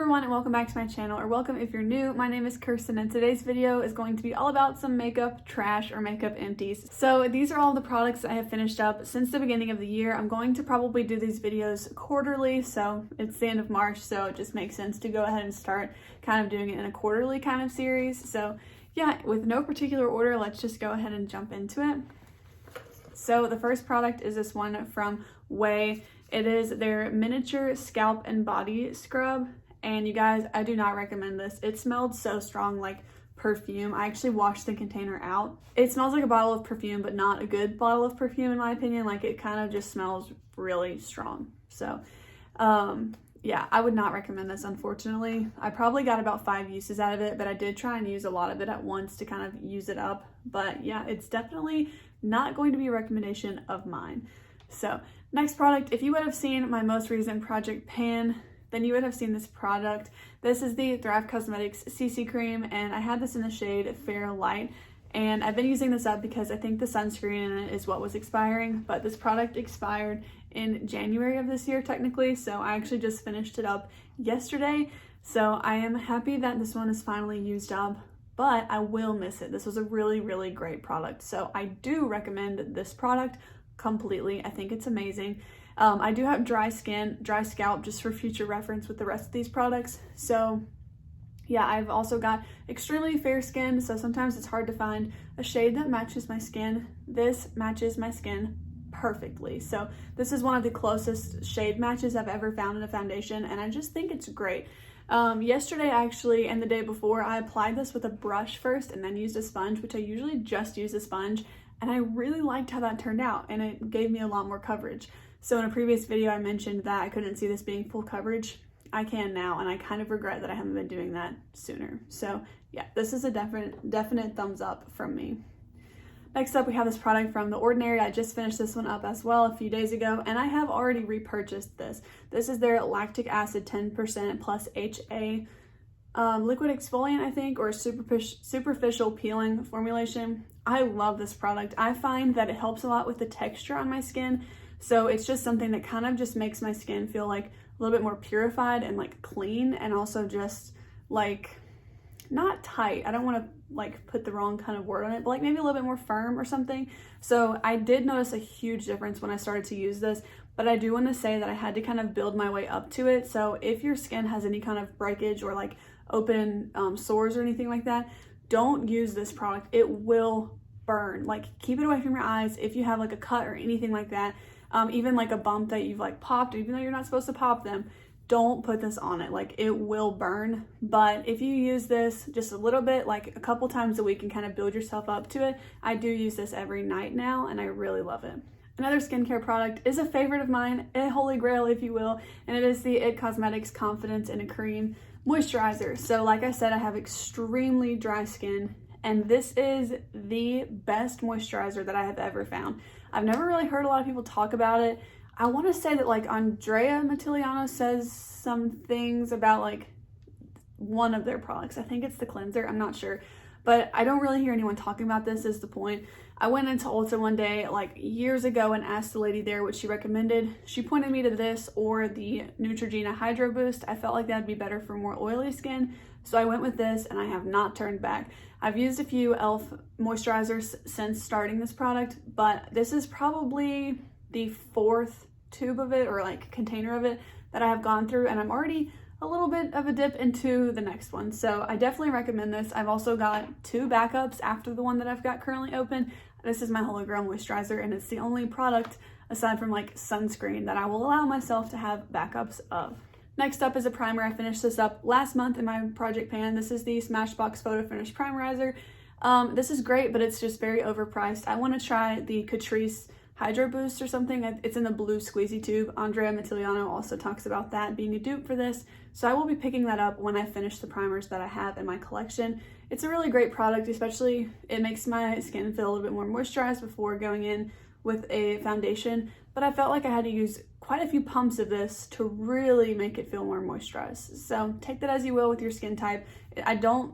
everyone, and welcome back to my channel, or welcome if you're new. My name is Kirsten, and today's video is going to be all about some makeup trash or makeup empties. So these are all the products I have finished up since the beginning of the year. I'm going to probably do these videos quarterly, so it's the end of March, so it just makes sense to go ahead and start kind of doing it in a quarterly kind of series. So yeah, with no particular order, let's just go ahead and jump into it. So the first product is this one from Way. It is their miniature scalp and body scrub, and you guys, I do not recommend this. It smelled so strong, like perfume. I actually washed the container out. It smells like a bottle of perfume, but not a good bottle of perfume in my opinion. Like, it kind of just smells really strong. So yeah, I would not recommend this, unfortunately. I probably got about 5 uses out of it, but I did try and use a lot of it at once to kind of use it up. But yeah, it's definitely not going to be a recommendation of mine. So next product, if you would have seen my most recent project pan, then you would have seen this product. This is the Thrive Cosmetics CC cream, and I had this in the shade Fair Light, and I've been using this up because I think the sunscreen in it is what was expiring, but this product expired in January of this year technically, so I actually just finished it up yesterday. So I am happy that this one is finally used up, but I will miss it. This was a really, really great product, so I do recommend this product completely. I think it's amazing. I do have dry scalp, just for future reference with the rest of these products. So yeah, I've also got extremely fair skin, so sometimes it's hard to find a shade that matches my skin. This matches my skin perfectly. So this is one of the closest shade matches I've ever found in a foundation, and I just think it's great. Yesterday actually, and the day before, I applied this with a brush first and then used a sponge, which I usually just use a sponge, and I really liked how that turned out, and it gave me a lot more coverage. So in a previous video, I mentioned that I couldn't see this being full coverage. I can now, and I kind of regret that I haven't been doing that sooner. So yeah, this is a definite thumbs up from me. Next up, we have this product from The Ordinary. I just finished this one up as well a few days ago, and I have already repurchased this. This is their lactic acid 10% plus HA liquid exfoliant, I think, or superficial peeling formulation. I love this product. I find that it helps a lot with the texture on my skin. So it's just something that kind of just makes my skin feel like a little bit more purified and like clean, and also just like not tight. I don't want to like put the wrong kind of word on it, but like maybe a little bit more firm or something. So I did notice a huge difference when I started to use this, but I do want to say that I had to kind of build my way up to it. So if your skin has any kind of breakage or like open sores or anything like that, don't use this product. It will burn. Like, keep it away from your eyes. If you have like a cut or anything like that, even like a bump that you've like popped, even though you're not supposed to pop them, don't put this on it. Like, it will burn. But if you use this just a little bit, like a couple times a week, and kind of build yourself up to it, I do use this every night now, and I really love it. Another skincare product is a favorite of mine, a holy grail if you will, and it is the IT Cosmetics Confidence in a Cream Moisturizer. So like I said, I have extremely dry skin, and this is the best moisturizer that I have ever found. I've never really heard a lot of people talk about it. I want to say that like Andrea Mattiliano says some things about like one of their products. I think it's the cleanser, I'm not sure, but I don't really hear anyone talking about this, is the point. I went into Ulta one day like years ago and asked the lady there what she recommended. She pointed me to this or the Neutrogena Hydro Boost. I felt like that'd be better for more oily skin, so I went with this, and I have not turned back. I've used a few e.l.f. moisturizers since starting this product, but this is probably the 4th tube of it, or like container of it, that I have gone through, and I'm already a little bit of a dip into the next one. So I definitely recommend this. I've also got 2 backups after the one that I've got currently open. This is my Holy Grail moisturizer, and it's the only product aside from like sunscreen that I will allow myself to have backups of. Next up is a primer. I finished this up last month in my project pan. This is the Smashbox Photo Finish Primerizer. This is great, but it's just very overpriced. I want to try the Catrice Hydro Boost or something. It's in the blue squeezy tube. Andrea Mattiliano also talks about that being a dupe for this, so I will be picking that up when I finish the primers that I have in my collection. It's a really great product, especially it makes my skin feel a little bit more moisturized before going in with a foundation, but I felt like I had to use quite a few pumps of this to really make it feel more moisturized. So take that as you will with your skin type. I don't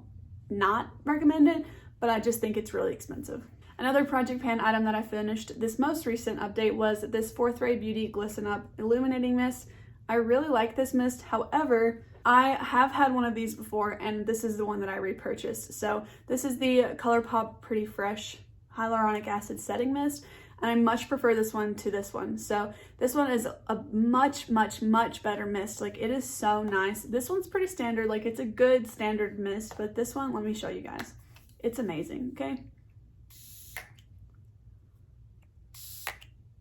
not recommend it, but I just think it's really expensive. Another project pan item that I finished this most recent update was this Fourth Ray Beauty Glisten Up Illuminating Mist. I really like this mist. However, I have had one of these before, and this is the one that I repurchased. So this is the ColourPop Pretty Fresh Hyaluronic Acid Setting Mist, and I much prefer this one to this one. So this one is a much better mist. Like, it is so nice. This one's pretty standard, like it's a good standard mist, but this one, let me show you guys. It's amazing, okay?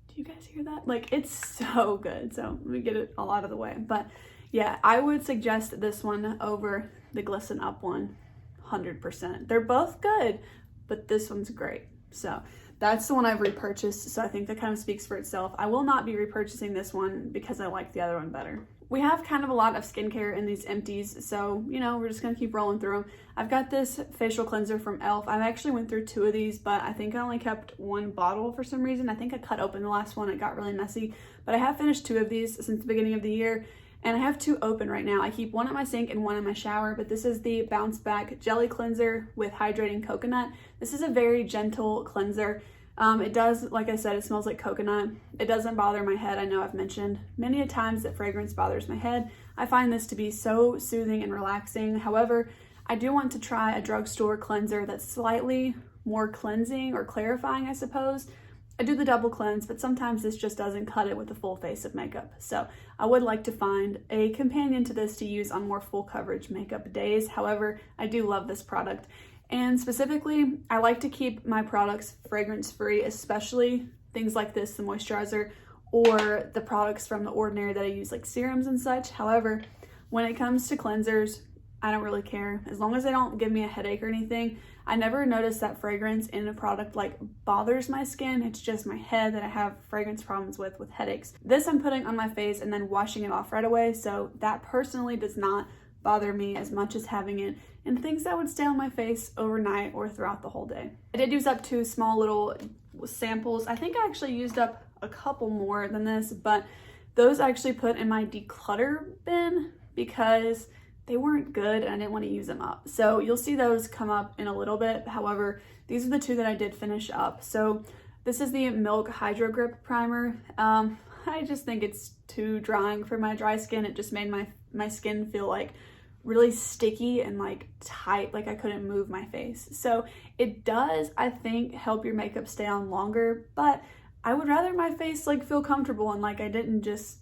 Do you guys hear that? Like, it's so good. So let me get it all out of the way. But yeah, I would suggest this one over the Glisten Up one, 100%. They're both good, but this one's great. So that's the one I've repurchased. So I think that kind of speaks for itself. I will not be repurchasing this one because I like the other one better. We have kind of a lot of skincare in these empties, so, you know, we're just gonna keep rolling through them. I've got this facial cleanser from e.l.f. I actually went through 2 of these, but I think I only kept 1 bottle for some reason. I think I cut open the last one, it got really messy, but I have finished 2 of these since the beginning of the year, and I have 2 open right now. I keep 1 at my sink and 1 in my shower, but this is the Bounce Back Jelly Cleanser with Hydrating Coconut. This is a very gentle cleanser. It does, like I said, it smells like coconut. It doesn't bother my head. I know I've mentioned many a times that fragrance bothers my head. I find this to be so soothing and relaxing. However, I do want to try a drugstore cleanser that's slightly more cleansing or clarifying, I suppose. I do the double cleanse, but sometimes this just doesn't cut it with a full face of makeup. So I would like to find a companion to this to use on more full coverage makeup days. However, I do love this product. And specifically, I like to keep my products fragrance-free, especially things like this, the moisturizer, or the products from The Ordinary that I use, like serums and such. However, when it comes to cleansers, I don't really care. As long as they don't give me a headache or anything, I never notice that fragrance in a product like bothers my skin. It's just my head that I have fragrance problems with headaches. This I'm putting on my face and then washing it off right away, so that personally does not bother me as much as having it in things that would stay on my face overnight or throughout the whole day. I did use up 2 small little samples. I think I actually used up a couple more than this, but those I actually put in my declutter bin because they weren't good and I didn't want to use them up. So you'll see those come up in a little bit. However, these are the 2 that I did finish up. So this is the Milk Hydro Grip Primer. I just think it's too drying for my dry skin. It just made my skin feel like really sticky and like tight, like I couldn't move my face. So it does, I think, help your makeup stay on longer, but I would rather my face like feel comfortable and like I didn't just,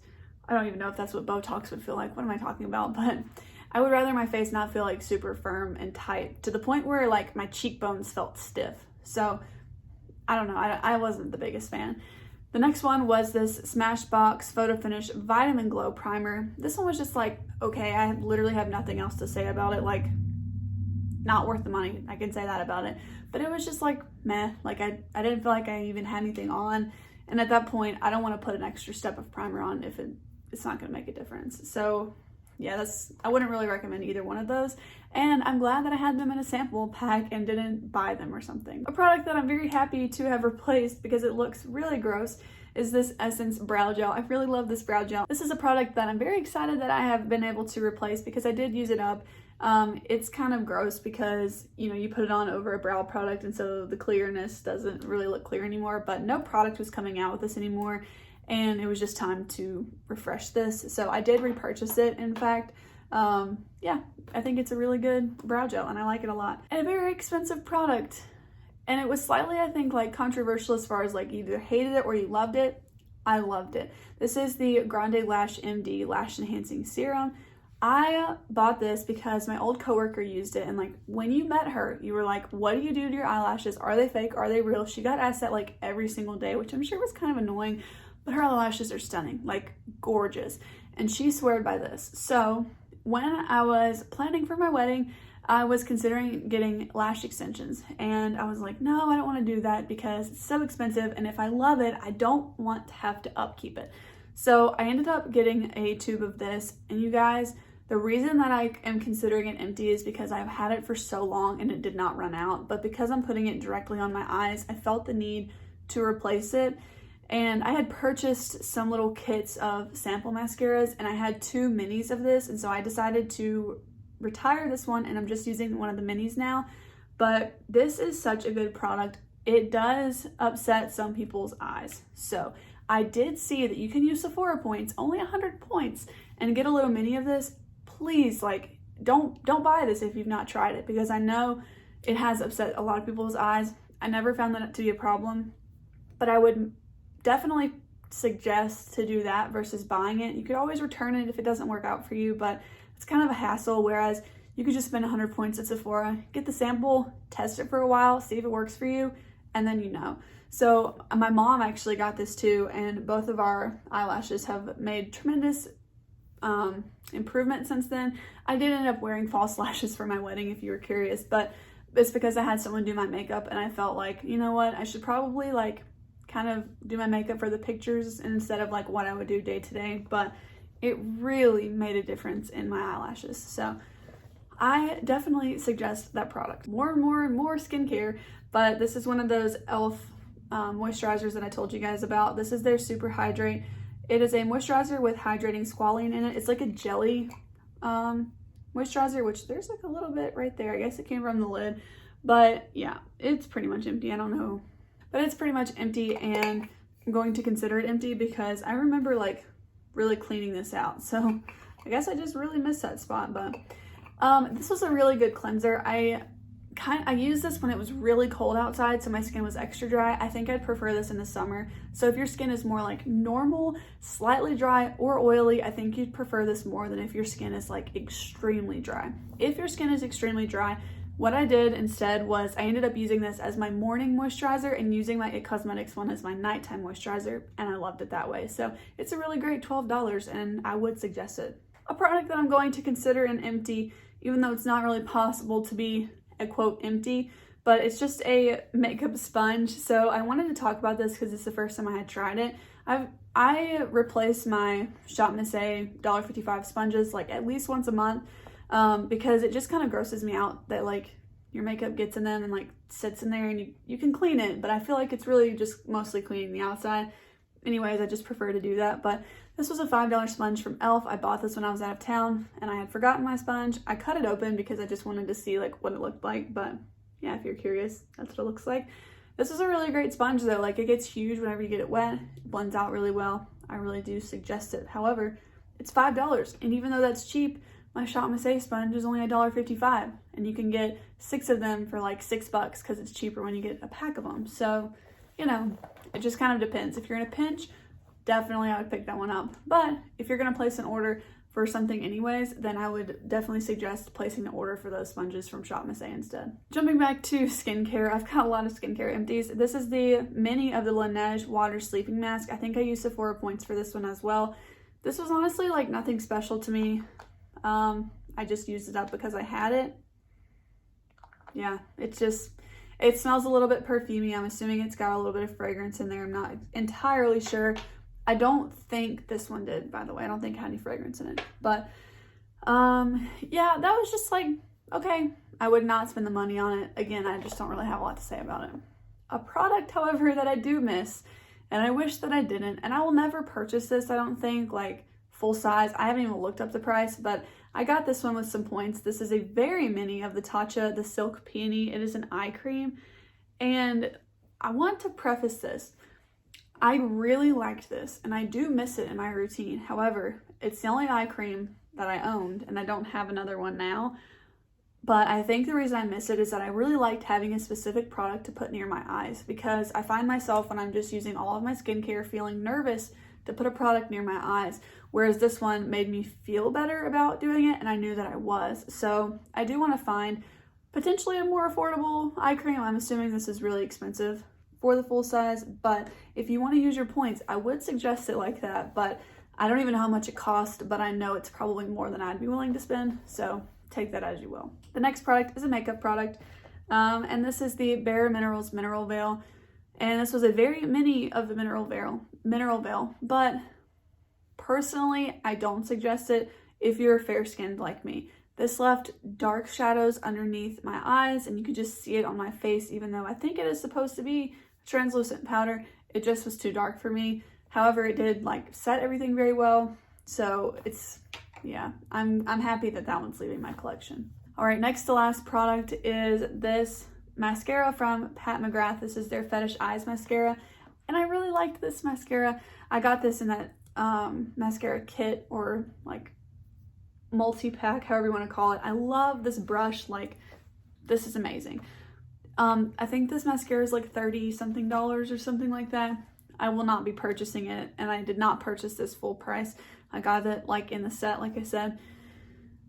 I don't even know if that's what Botox would feel like. What am I talking about? But I would rather my face not feel like super firm and tight to the point where like my cheekbones felt stiff. So I don't know, I wasn't the biggest fan. The next one was this Smashbox Photo Finish Vitamin Glow Primer. This one was just like, okay, I literally have nothing else to say about it. Like, not worth the money, I can say that about it. But it was just like, meh. Like, I didn't feel like I even had anything on. And at that point, I don't want to put an extra step of primer on if it's not going to make a difference. So yeah, I wouldn't really recommend either one of those. And I'm glad that I had them in a sample pack and didn't buy them or something. A product that I'm very happy to have replaced because it looks really gross is this Essence Brow Gel. I really love this brow gel. This is a product that I'm very excited that I have been able to replace because I did use it up. It's kind of gross because, you know, you put it on over a brow product and so the clearness doesn't really look clear anymore, but no product was coming out with this anymore. And it was just time to refresh this. So I did repurchase it, in fact. Yeah, I think it's a really good brow gel and I like it a lot. And a very expensive product. And it was slightly, I think, like controversial as far as like you either hated it or you loved it. I loved it. This is the Grande Lash MD Lash Enhancing Serum. I bought this because my old coworker used it, and like when you met her, you were like, what do you do to your eyelashes? Are they fake? Are they real? She got asked that like every single day, which I'm sure was kind of annoying. But her eyelashes are stunning, like gorgeous. And she sweared by this. So when I was planning for my wedding, I was considering getting lash extensions. And I was like, no, I don't want to do that because it's so expensive. And if I love it, I don't want to have to upkeep it. So I ended up getting a tube of this. And you guys, the reason that I am considering it empty is because I've had it for so long and it did not run out. But because I'm putting it directly on my eyes, I felt the need to replace it. And I had purchased some little kits of sample mascaras and I had 2 minis of this. And so I decided to retire this one and I'm just using one of the minis now. But this is such a good product. It does upset some people's eyes. So I did see that you can use Sephora points, only 100 points, and get a little mini of this. please, like, don't buy this if you've not tried it, because I know it has upset a lot of people's eyes. I never found that to be a problem, but I would definitely suggest to do that versus buying it. You could always return it if it doesn't work out for you, but it's kind of a hassle, whereas you could just spend 100 points at Sephora, get the sample, test it for a while, see if it works for you, and then you know. So my mom actually got this too, and both of our eyelashes have made tremendous improvement since then. I did end up wearing false lashes for my wedding, if you were curious, but it's because I had someone do my makeup, and I felt like, you know what, I should probably like kind of do my makeup for the pictures instead of like what I would do day to day. But it really made a difference in my eyelashes, so I definitely suggest that product. More and more skincare, but this is one of those e.l.f. Moisturizers that I told you guys about. This is their Super Hydrate. It is a moisturizer with hydrating squalene in it. It's like a jelly moisturizer, which there's like a little bit right there. I guess it came from the lid, but yeah, it's pretty much empty. I don't know, but it's pretty much empty, and I'm going to consider it empty because I remember like really cleaning this out. So I guess I just really missed that spot, but this was a really good cleanser. I used this when it was really cold outside, so my skin was extra dry. I think I'd prefer this in the summer. So if your skin is more like normal, slightly dry, or oily, I think you'd prefer this more than if your skin is like extremely dry. If your skin is extremely dry, what I did instead was I ended up using this as my morning moisturizer and using my IT Cosmetics one as my nighttime moisturizer, and I loved it that way. So it's a really great $12, and I would suggest it. A product that I'm going to consider an empty, even though it's not really possible to be a quote empty, but it's just a makeup sponge. So I wanted to talk about this because it's the first time I had tried it. I replace my Shop Miss A $1.55 sponges like at least once a month, because it just kind of grosses me out that like your makeup gets in them and like sits in there, and you can clean it, but I feel like it's really just mostly cleaning the outside. Anyways, I just prefer to do that. But this was a $5 sponge from e.l.f. I bought this when I was out of town, and I had forgotten my sponge. I cut it open because I just wanted to see like what it looked like, but yeah, if you're curious, that's what it looks like. This is a really great sponge though. Like, it gets huge whenever you get it wet. It blends out really well. I really do suggest it. However, it's $5, and even though that's cheap, my Shop Miss A sponge is only $1.55, and you can get 6 of them for like $6 because it's cheaper when you get a pack of them. So, you know, it just kind of depends. If you're in a pinch, definitely I would pick that one up. But if you're gonna place an order for something anyways, then I would definitely suggest placing the order for those sponges from Shop Miss A instead. Jumping back to skincare, I've got a lot of skincare empties. This is the mini of the Laneige Water Sleeping Mask. I think I used Sephora points for this one as well. This was honestly like nothing special to me. I just used it up because I had it. Yeah, it smells a little bit perfumey. I'm assuming it's got a little bit of fragrance in there. I'm not entirely sure. I don't think this one did, by the way. I don't think it had any fragrance in it. But yeah, that was just like, okay, I would not spend the money on it. Again, I just don't really have a lot to say about it. A product, however, that I do miss, and I wish that I didn't, and I will never purchase this, I don't think, like full size. I haven't even looked up the price, but I got this one with some points. This is a very mini of the Tatcha, the Silk Peony. It is an eye cream, and I want to preface this. I really liked this, and I do miss it in my routine. However, it's the only eye cream that I owned, and I don't have another one now. But I think the reason I miss it is that I really liked having a specific product to put near my eyes, because I find myself when I'm just using all of my skincare feeling nervous to put a product near my eyes, whereas this one made me feel better about doing it, and I knew that I was. So I do want to find potentially a more affordable eye cream. I'm assuming this is really expensive for the full size, but if you want to use your points, I would suggest it like that. But I don't even know how much it cost, but I know it's probably more than I'd be willing to spend, so take that as you will. The next product is a makeup product, and this is the Bare Minerals Mineral Veil, and this was a very mini of the Mineral Veil, but personally, I don't suggest it if you're fair-skinned like me. This left dark shadows underneath my eyes, and you could just see it on my face, even though I think it is supposed to be translucent powder. It just was too dark for me. However, it did like set everything very well, so it's, yeah, I'm happy that that one's leaving my collection. All right, next to last product is this mascara from Pat McGrath. This is their Fetish Eyes mascara, and I really liked this mascara. I got this in that mascara kit, or like multi-pack, however you want to call it. I love this brush. Like, this is amazing. I think this mascara is like $30 something or something like that. I will not be purchasing it, and I did not purchase this full price. I got it like in the set, like I said.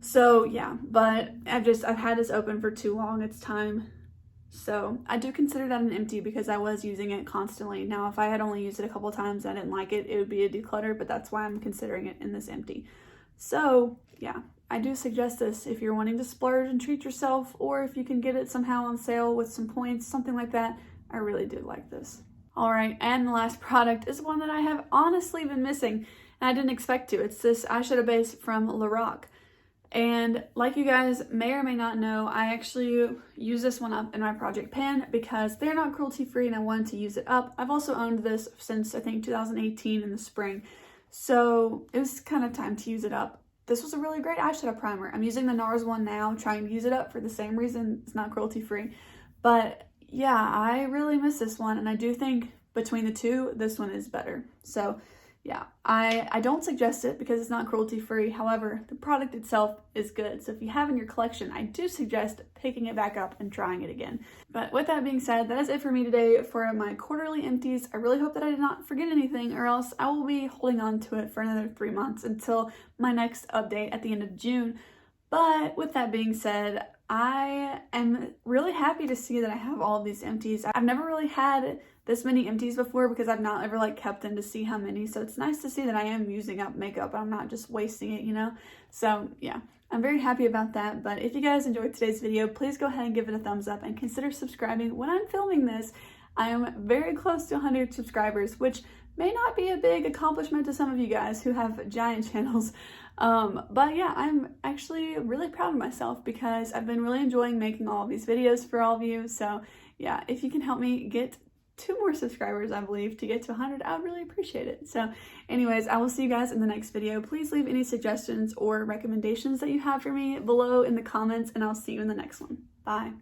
So yeah, but I've had this open for too long. It's time. So I do consider that an empty because I was using it constantly. Now, if I had only used it a couple times and I didn't like it, it would be a declutter, but that's why I'm considering it in this empty. So yeah, I do suggest this if you're wanting to splurge and treat yourself, or if you can get it somehow on sale with some points, something like that. I really do like this. All right, and the last product is one that I have honestly been missing, and I didn't expect to. It's this eyeshadow base from Lorac. And like you guys may or may not know, I actually use this one up in my project pan because they're not cruelty free and I wanted to use it up. I've also owned this since I think 2018 in the spring. So it was kind of time to use it up. This was a really great eyeshadow primer. I'm using the NARS one now, trying to use it up for the same reason. It's not cruelty free. But yeah, I really miss this one, and I do think between the two, this one is better. So yeah, I don't suggest it because it's not cruelty free. However, the product itself is good. So if you have in your collection, I do suggest picking it back up and trying it again. But with that being said, that is it for me today for my quarterly empties. I really hope that I did not forget anything, or else I will be holding on to it for another 3 months until my next update at the end of June. But with that being said, I am really happy to see that I have all of these empties. I've never really had this many empties before because I've not ever like kept them to see how many. So it's nice to see that I am using up makeup. I'm not just wasting it, you know? So yeah, I'm very happy about that. But if you guys enjoyed today's video, please go ahead and give it a thumbs up and consider subscribing. When I'm filming this, I am very close to 100 subscribers, which may not be a big accomplishment to some of you guys who have giant channels. But yeah, I'm actually really proud of myself because I've been really enjoying making all of these videos for all of you. So yeah, if you can help me get 2 more subscribers, I believe, to get to 100, I would really appreciate it. So anyways, I will see you guys in the next video. Please leave any suggestions or recommendations that you have for me below in the comments, and I'll see you in the next one. Bye.